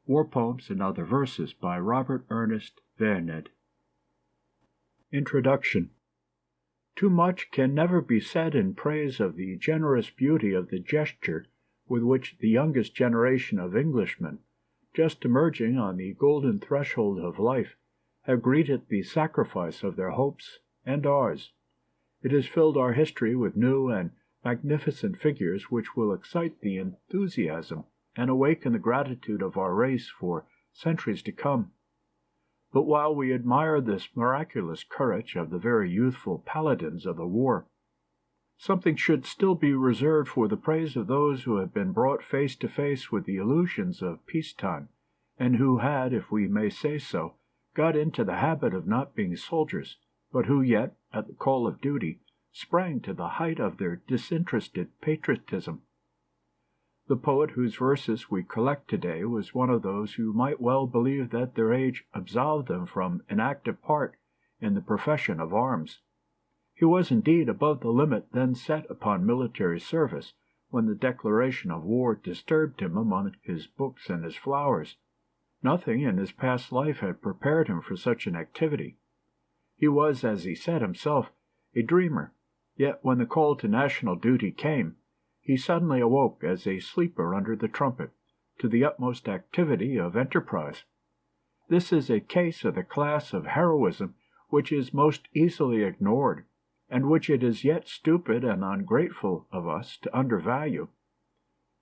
War Poems and Other Verses by Robert Ernest Vernede. Introduction. Too much can never be said in praise of the generous beauty of the gesture with which the youngest generation of Englishmen, just emerging on the golden threshold of life, have greeted the sacrifice of their hopes and ours. It has filled our history with new and magnificent figures which will excite the enthusiasm and awaken the gratitude of our race for centuries to come. But while we admire this miraculous courage of the very youthful paladins of the war, something should still be reserved for the praise of those who have been brought face to face with the illusions of peacetime, and who had, if we may say so, got into the habit of not being soldiers, but who yet, at the call of duty, sprang to the height of their disinterested patriotism. The poet whose verses we collect today was one of those who might well believe that their age absolved them from an active part in the profession of arms. He was indeed above the limit then set upon military service when the declaration of war disturbed him among his books and his flowers. Nothing in his past life had prepared him for such an activity. He was, as he said himself, a dreamer, yet when the call to national duty came, he suddenly awoke as a sleeper under the trumpet, to the utmost activity of enterprise. This is a case of the class of heroism which is most easily ignored, and which it is yet stupid and ungrateful of us to undervalue.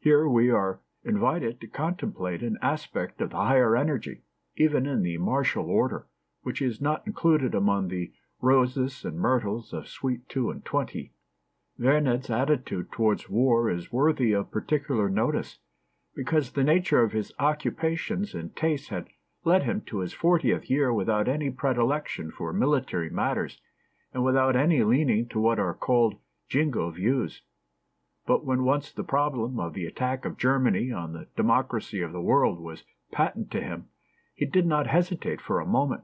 Here we are invited to contemplate an aspect of the higher energy, even in the martial order, which is not included among the roses and myrtles of Suite 2 and 20. Vernede's attitude towards war is worthy of particular notice, because the nature of his occupations and tastes had led him to his 40th year without any predilection for military matters, and without any leaning to what are called jingo views. But when once the problem of the attack of Germany on the democracy of the world was patent to him, he did not hesitate for a moment.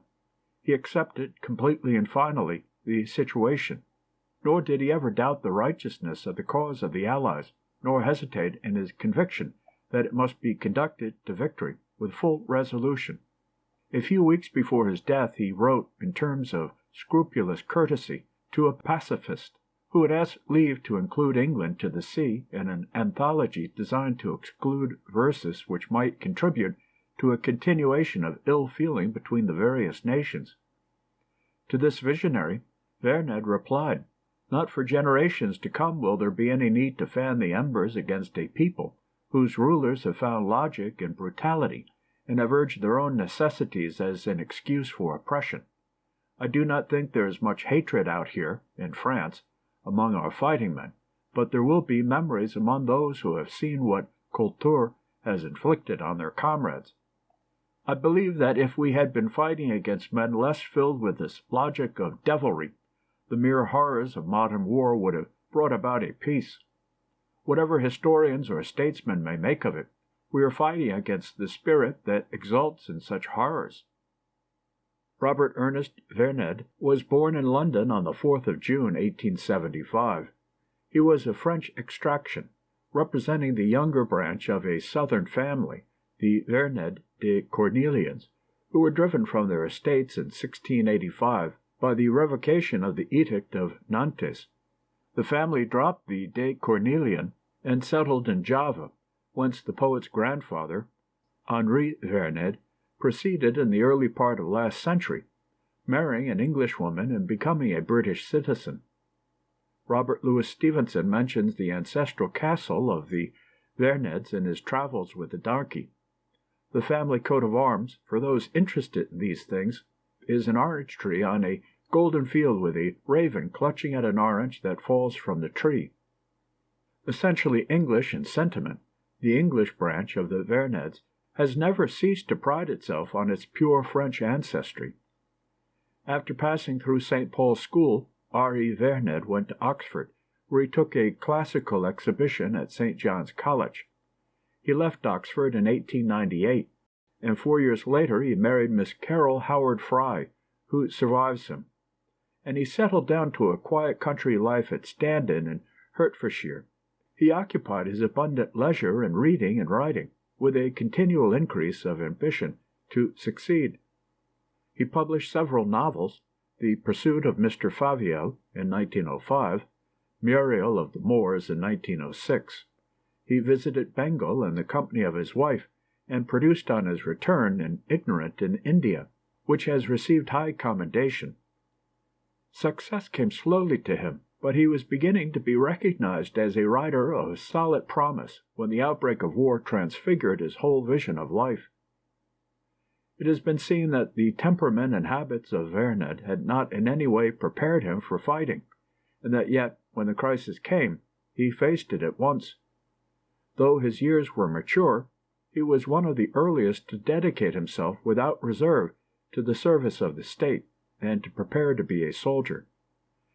He accepted completely and finally the situation, nor did he ever doubt the righteousness of the cause of the Allies, nor hesitate in his conviction that it must be conducted to victory with full resolution. A few weeks before his death he wrote, in terms of scrupulous courtesy, to a pacifist who had asked leave to include England to the sea in an anthology designed to exclude verses which might contribute to a continuation of ill feeling between the various nations. To this visionary, Vernede replied, "Not for generations to come will there be any need to fan the embers against a people whose rulers have found logic in brutality and have urged their own necessities as an excuse for oppression. I do not think there is much hatred out here, in France, among our fighting men, but there will be memories among those who have seen what Kultur has inflicted on their comrades. I believe that if we had been fighting against men less filled with this logic of devilry, the mere horrors of modern war would have brought about a peace. Whatever historians or statesmen may make of it, we are fighting against the spirit that exults in such horrors." Robert Ernest Vernede was born in London on the 4th of June, 1875. He was of French extraction, representing the younger branch of a southern family, the Vernede de Cornelians, who were driven from their estates in 1685 by the revocation of the Edict of Nantes. The family dropped the de Cornelian and settled in Java, whence the poet's grandfather, Henri Vernede, proceeded in the early part of last century, marrying an Englishwoman and becoming a British citizen. Robert Louis Stevenson mentions the ancestral castle of the Vernedes in his Travels with the Donkey. The family coat of arms, for those interested in these things, is an orange tree on a golden field with a raven clutching at an orange that falls from the tree. Essentially English in sentiment, the English branch of the Vernedes has never ceased to pride itself on its pure French ancestry. After passing through St. Paul's School, R.E. Vernede went to Oxford, where he took a classical exhibition at St. John's College. He left Oxford in 1898, and 4 years later he married Miss Carol Howard Fry, who survives him, and he settled down to a quiet country life at Standon in Hertfordshire. He occupied his abundant leisure in reading and writing, with a continual increase of ambition to succeed. He published several novels, The Pursuit of Mr. Faviel in 1905, Muriel of the Moors in 1906. He visited Bengal in the company of his wife, and produced on his return an Ignorant in India, which has received high commendation. Success came slowly to him, but he was beginning to be recognized as a writer of solid promise when the outbreak of war transfigured his whole vision of life. It has been seen that the temperament and habits of Vernede had not in any way prepared him for fighting, and that yet, when the crisis came, he faced it at once. Though his years were mature, he was one of the earliest to dedicate himself without reserve to the service of the state, and to prepare to be a soldier.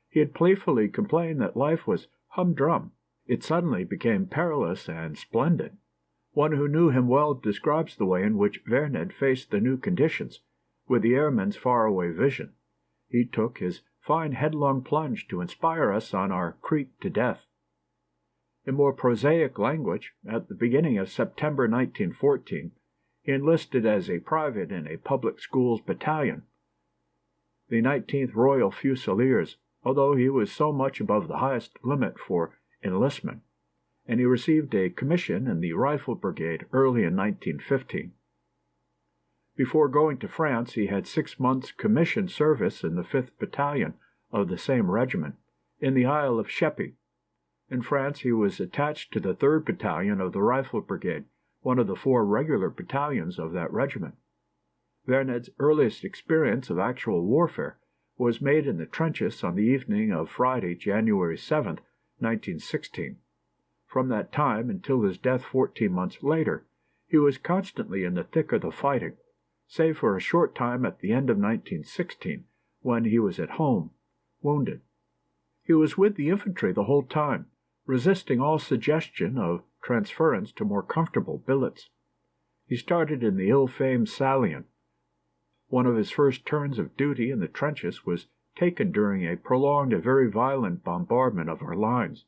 He had playfully complained that life was humdrum. It suddenly became perilous and splendid. One who knew him well describes the way in which Vernede faced the new conditions, with the airman's far-away vision. He took his fine headlong plunge to inspire us on our creep to death. In more prosaic language, at the beginning of September 1914, he enlisted as a private in a public schools battalion, the 19th Royal Fusiliers, although he was so much above the highest limit for enlistment, and he received a commission in the Rifle Brigade early in 1915. Before going to France, he had 6 months' commissioned service in the 5th Battalion of the same regiment, in the Isle of Sheppey. In France, he was attached to the 3rd Battalion of the Rifle Brigade, one of the 4 regular battalions of that regiment. Vernede's earliest experience of actual warfare was made in the trenches on the evening of Friday, January 7, 1916. From that time until his death 14 months later, he was constantly in the thick of the fighting, save for a short time at the end of 1916, when he was at home, wounded. He was with the infantry the whole time, resisting all suggestion of transference to more comfortable billets. He started in the ill-famed salient. One of his first turns of duty in the trenches was taken during a prolonged and very violent bombardment of our lines.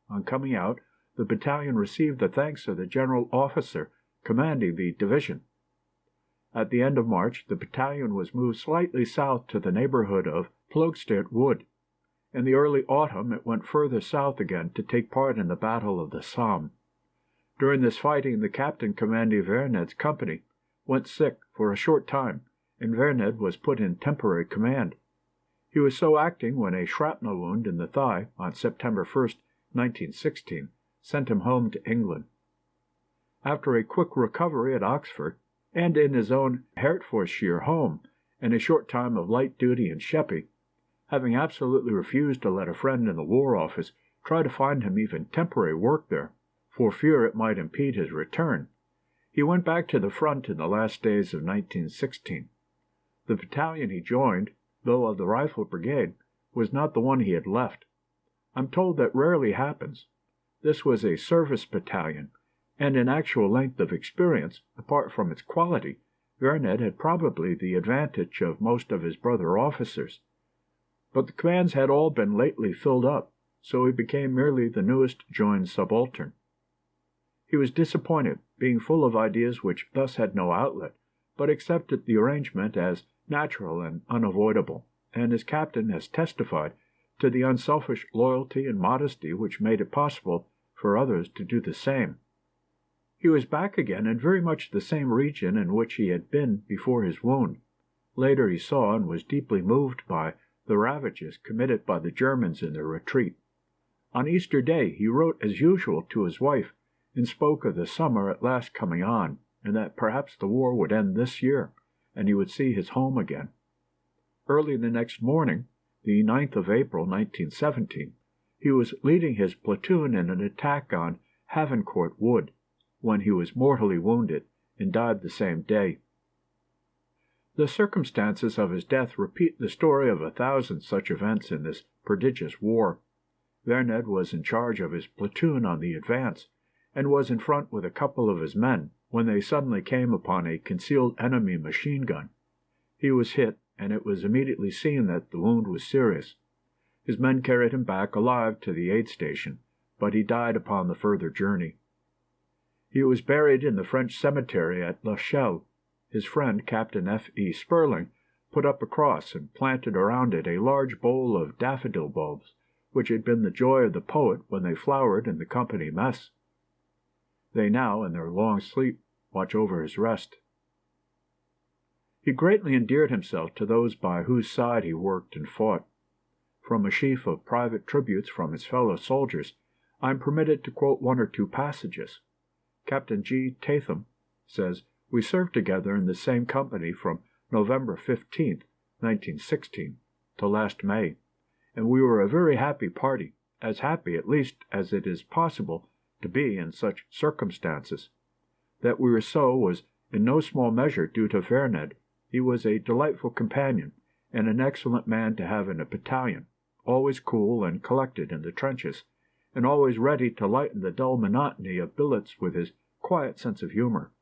On coming out, the battalion received the thanks of the general officer commanding the division. At the end of March, the battalion was moved slightly south to the neighborhood of Ploegsteert Wood. In the early autumn, it went further south again to take part in the Battle of the Somme. During this fighting, the captain commanding Vernede's company went sick for a short time, and Vernede was put in temporary command. He was so acting when a shrapnel wound in the thigh, on September 1, 1916, sent him home to England. After a quick recovery at Oxford, and in his own Hertfordshire home, and a short time of light duty in Sheppey, having absolutely refused to let a friend in the War Office try to find him even temporary work there, for fear it might impede his return, he went back to the front in the last days of 1916. The battalion he joined, though of the Rifle Brigade, was not the one he had left. I'm told that rarely happens. This was a service battalion, and in actual length of experience, apart from its quality, Vernede had probably the advantage of most of his brother officers. But the commands had all been lately filled up, so he became merely the newest joined subaltern. He was disappointed, being full of ideas which thus had no outlet, but accepted the arrangement as natural and unavoidable, and his captain has testified to the unselfish loyalty and modesty which made it possible for others to do the same. He was back again in very much the same region in which he had been before his wound. Later he saw and was deeply moved by the ravages committed by the Germans in their retreat. On Easter Day he wrote as usual to his wife, and spoke of the summer at last coming on, and that perhaps the war would end this year, and he would see his home again. Early the next morning, the 9th of April, 1917, he was leading his platoon in an attack on Havencourt Wood, when he was mortally wounded, and died the same day. The circumstances of his death repeat the story of 1,000 such events in this prodigious war. Vernede was in charge of his platoon on the advance, and was in front with a couple of his men, when they suddenly came upon a concealed enemy machine gun. He was hit, and it was immediately seen that the wound was serious. His men carried him back alive to the aid station, but he died upon the further journey. He was buried in the French cemetery at La Chelle. His friend, Captain F.E. Sperling, put up a cross and planted around it a large bowl of daffodil bulbs, which had been the joy of the poet when they flowered in the company mess. They now, in their long sleep, watch over his rest. He greatly endeared himself to those by whose side he worked and fought. From a sheaf of private tributes from his fellow soldiers, I am permitted to quote one or two passages. Captain G. Tatham says, "We served together in the same company from November 15th, 1916, to last May, and we were a very happy party, as happy at least as it is possible to be in such circumstances. That we were so was in no small measure due to Vernede. He was a delightful companion, and an excellent man to have in a battalion, always cool and collected in the trenches, and always ready to lighten the dull monotony of billets with his quiet sense of humor.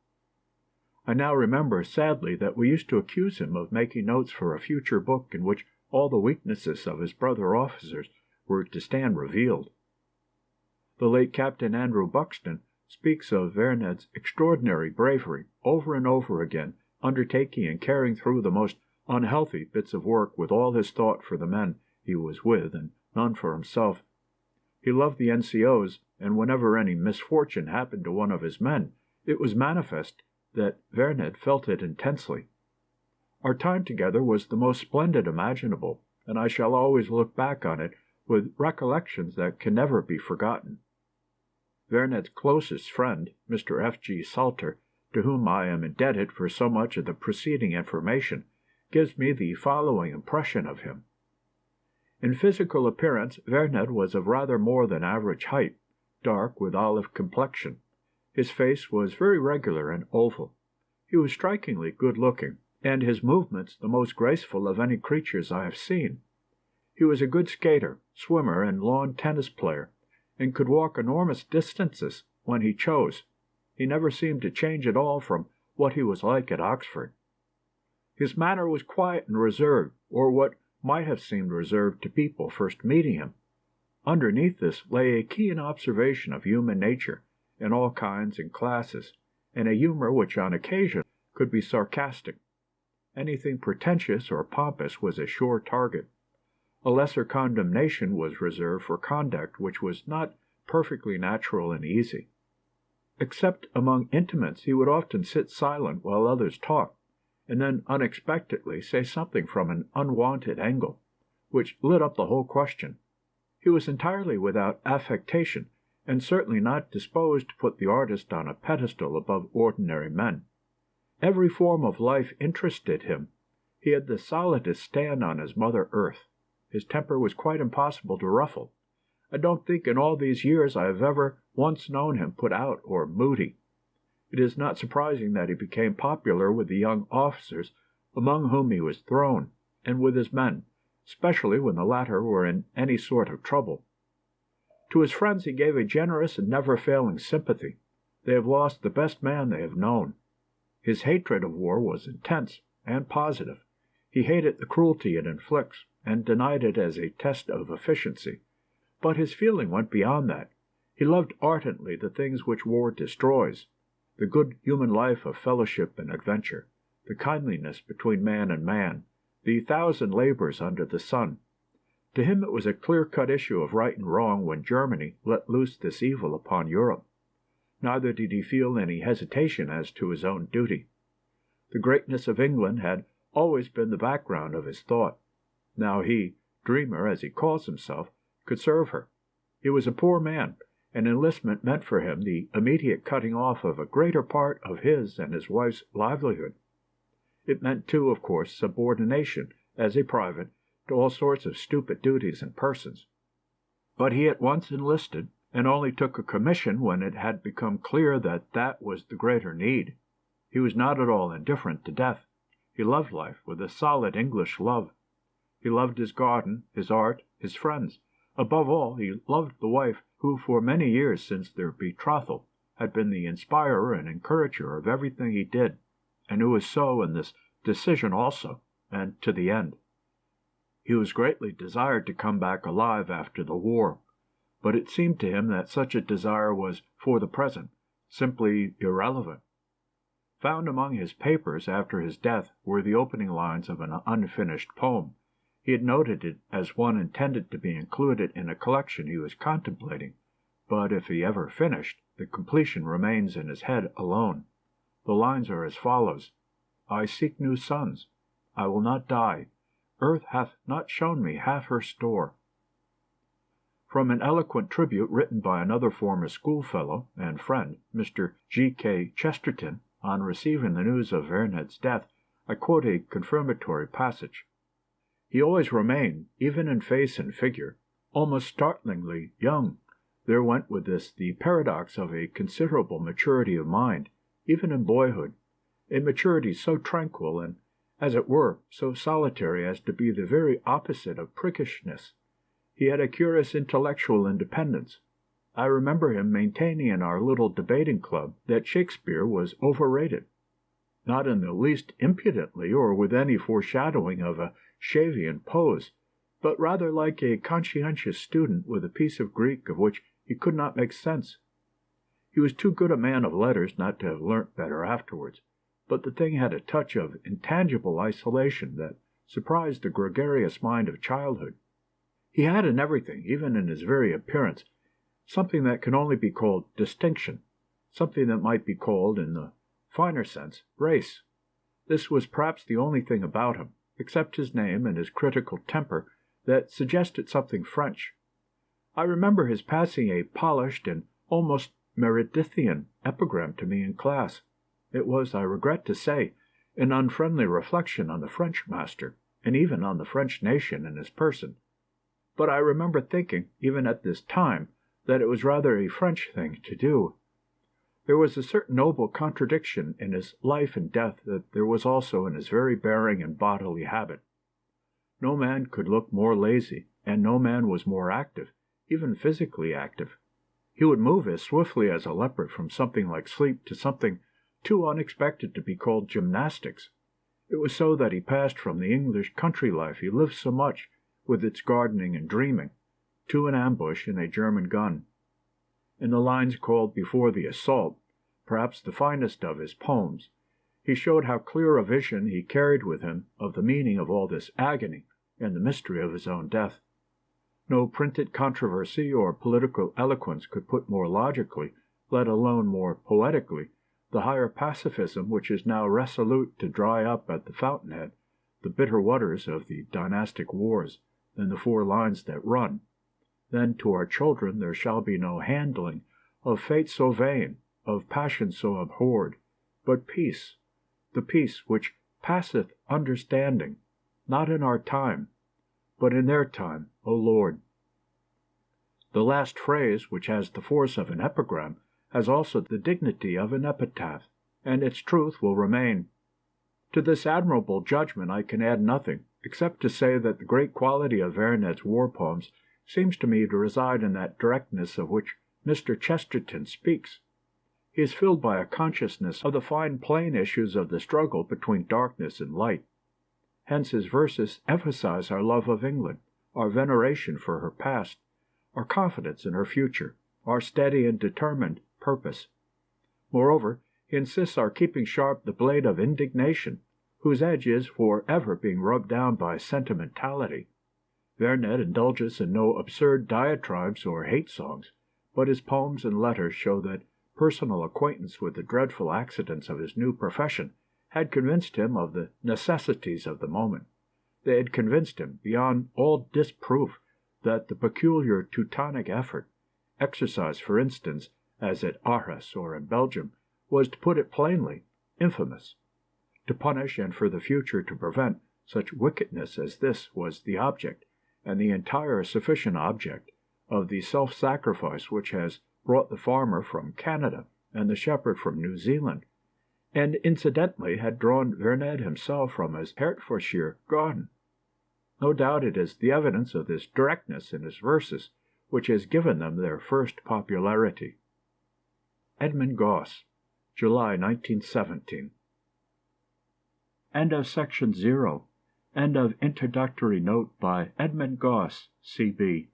I now remember sadly that we used to accuse him of making notes for a future book in which all the weaknesses of his brother officers were to stand revealed." The late Captain Andrew Buxton speaks of Vernede's extraordinary bravery, over and over again undertaking and carrying through the most unhealthy bits of work with all his thought for the men he was with and none for himself. He loved the NCOs, and whenever any misfortune happened to one of his men, it was manifest that Vernede felt it intensely. Our time together was the most splendid imaginable, and I shall always look back on it with recollections that can never be forgotten. Vernede's closest friend, Mr. F. G. Salter, to whom I am indebted for so much of the preceding information, gives me the following impression of him. In physical appearance, Vernede was of rather more than average height, dark with olive complexion. His face was very regular and oval. He was strikingly good-looking, and his movements the most graceful of any creatures I have seen. He was a good skater, swimmer, and lawn tennis player, and could walk enormous distances when he chose. He never seemed to change at all from what he was like at Oxford. His manner was quiet and reserved, or what might have seemed reserved to people first meeting him. Underneath this lay a keen observation of human nature in all kinds and classes, and a humor which on occasion could be sarcastic. Anything pretentious or pompous was a sure target. A lesser condemnation was reserved for conduct which was not perfectly natural and easy. Except among intimates, he would often sit silent while others talked, and then unexpectedly say something from an unwonted angle, which lit up the whole question. He was entirely without affectation, and certainly not disposed to put the artist on a pedestal above ordinary men. Every form of life interested him. He had the solidest stand on his mother earth. His temper was quite impossible to ruffle. I don't think in all these years I have ever once known him put out or moody. It is not surprising that he became popular with the young officers among whom he was thrown, and with his men, especially when the latter were in any sort of trouble. To his friends he gave a generous and never-failing sympathy. They have lost the best man they have known. His hatred of war was intense and positive. He hated the cruelty it inflicts, and denied it as a test of efficiency. But his feeling went beyond that. He loved ardently the things which war destroys, the good human life of fellowship and adventure, the kindliness between man and man, the thousand labors under the sun. To him it was a clear-cut issue of right and wrong when Germany let loose this evil upon Europe. Neither did he feel any hesitation as to his own duty. The greatness of England had always been the background of his thought. Now he, dreamer as he calls himself, could serve her. He was a poor man, and enlistment meant for him the immediate cutting off of a greater part of his and his wife's livelihood. It meant, too, of course, subordination, as a private, to all sorts of stupid duties and persons. But he at once enlisted, and only took a commission when it had become clear that that was the greater need. He was not at all indifferent to death. He loved life with a solid English love. He loved his garden, his art, his friends. Above all, he loved the wife who, for many years since their betrothal, had been the inspirer and encourager of everything he did, and who was so in this decision also, and to the end. He was greatly desired to come back alive after the war, but it seemed to him that such a desire was, for the present, simply irrelevant. Found among his papers after his death were the opening lines of an unfinished poem. He had noted it as one intended to be included in a collection he was contemplating, but if he ever finished, the completion remains in his head alone. The lines are as follows: I seek new sons. I will not die. Earth hath not shown me half her store. From an eloquent tribute written by another former schoolfellow and friend, Mr. G. K. Chesterton, on receiving the news of Vernede's death, I quote a confirmatory passage. He always remained, even in face and figure, almost startlingly young. There went with this the paradox of a considerable maturity of mind, even in boyhood, a maturity so tranquil and, as it were, so solitary as to be the very opposite of priggishness. He had a curious intellectual independence. I remember him maintaining in our little debating club that Shakespeare was overrated, not in the least impudently or with any foreshadowing of a Shavian pose, but rather like a conscientious student with a piece of Greek of which he could not make sense. He was too good a man of letters not to have learnt better afterwards, but the thing had a touch of intangible isolation that surprised the gregarious mind of childhood. He had in everything, even in his very appearance, something that can only be called distinction, something that might be called, in the finer sense, race. This was perhaps the only thing about him, except his name and his critical temper, that suggested something French. I remember his passing a polished and almost Meredithian epigram to me in class. It was, I regret to say, an unfriendly reflection on the French master, and even on the French nation in his person. But I remember thinking, even at this time, that it was rather a French thing to do. There was a certain noble contradiction in his life and death that there was also in his very bearing and bodily habit. No man could look more lazy, and no man was more active, even physically active. He would move as swiftly as a leopard from something like sleep to something too unexpected to be called gymnastics. It was so that he passed from the English country life he lived so much, with its gardening and dreaming, to an ambush in a German gun. In the lines called Before the Assault, perhaps the finest of his poems, he showed how clear a vision he carried with him of the meaning of all this agony and the mystery of his own death. No printed controversy or political eloquence could put more logically, let alone more poetically, the higher pacifism which is now resolute to dry up at the fountainhead the bitter waters of the dynastic wars, than the 4 lines that run, Then to our children there shall be no handling of fate so vain, of passion so abhorred, but peace, the peace which passeth understanding, not in our time, but in their time, O Lord. The last phrase, which has the force of an epigram, has also the dignity of an epitaph, and its truth will remain. To this admirable judgment I can add nothing, except to say that the great quality of Vernede's war poems seems to me to reside in that directness of which Mr. Chesterton speaks. He is filled by a consciousness of the fine plain issues of the struggle between darkness and light. Hence his verses emphasize our love of England, our veneration for her past, our confidence in her future, our steady and determined purpose. Moreover, he insists our keeping sharp the blade of indignation, whose edge is for ever being rubbed down by sentimentality. Vernede indulges in no absurd diatribes or hate songs, but his poems and letters show that personal acquaintance with the dreadful accidents of his new profession had convinced him of the necessities of the moment. They had convinced him, beyond all disproof, that the peculiar Teutonic effort, exercised, for instance, as at Arras or in Belgium, was, to put it plainly, infamous. To punish and for the future to prevent such wickedness as this was the object, and the entire sufficient object, of the self-sacrifice which has brought the farmer from Canada and the shepherd from New Zealand, and incidentally had drawn Vernede himself from his Hertfordshire garden. No doubt it is the evidence of this directness in his verses which has given them their first popularity. Edmund Gosse, July 1917. End of Section 0. End of introductory note by Edmund Gosse, C.B.